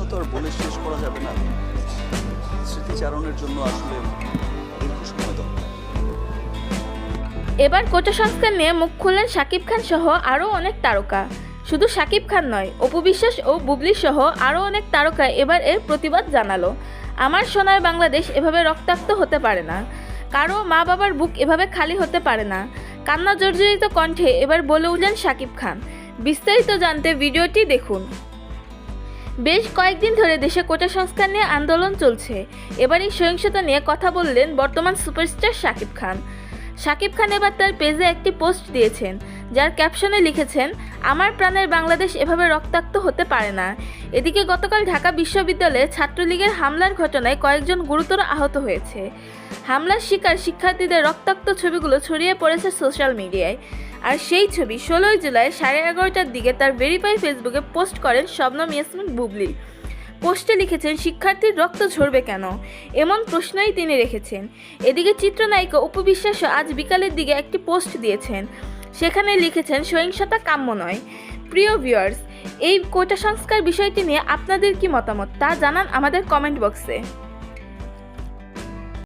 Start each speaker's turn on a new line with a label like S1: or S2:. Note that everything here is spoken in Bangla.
S1: তো আর বলে শেষ করা যাবে না। স্মৃতিচারণের জন্য আসলে দীর্ঘ সময় দরকার।
S2: এবার কোটা সংস্কার নিয়ে মুখ খুললেন শাকিব খান সহ আরও অনেক তারকা। শুধু শাকিব খান নয়, অপু বিশ্বাস ও বুবলি সহ আরও অনেক তারকা এবার এর প্রতিবাদ জানালো। আমার সোনার বাংলাদেশ এভাবে রক্তাক্ত হতে পারে না, কারো মা বাবার বুক এভাবে খালি হতে পারে না। কান্না জর্জরিত কণ্ঠে এবার বলে উঠলেন শাকিব খান। বিস্তারিত জানতে ভিডিওটি দেখুন। বেশ কয়েকদিন ধরে দেশে কোটা সংস্কার নিয়ে আন্দোলন চলছে। এবার এই সহিংসতা নিয়ে কথা বললেন বর্তমান সুপারস্টার শাকিব খান। শাকিব খান এবার তার পেজে একটি পোস্ট দিয়েছেন, যার ক্যাপশনে লিখেছেন, আমার প্রাণের বাংলাদেশ এভাবে রক্তাক্ত হতে পারে না। এদিকে গতকাল ঢাকা বিশ্ববিদ্যালয়ে ছাত্রলীগের হামলার ঘটনায় কয়েকজন গুরুতর আহত হয়েছে। হামলার শিকার শিক্ষার্থীদের রক্তাক্ত ছবিগুলো ছড়িয়ে পড়েছে সোশ্যাল মিডিয়ায়। আর সেই ছবি 16 জুলাই 11:30টার দিকে তার ভেরিফাই ফেসবুকে পোস্ট করেন শবনম ইয়াসমিন বুবলি। পোস্টে লিখেছেন, শিক্ষার্থীর রক্ত ঝরবে কেন, এমন প্রশ্নই তিনি রেখেছেন। এদিকে চিত্রনায়িকা অপু বিশ্বাসও আজ বিকালের দিকে একটি পোস্ট দিয়েছেন। সেখানে লিখেছেন, সহিংসতা কাম্য নয়। প্রিয় ভিউয়ার্স, এই কোটা সংস্কার বিষয়টি নিয়ে আপনাদের কি মতামত তা জানান আমাদের কমেন্ট বক্সে।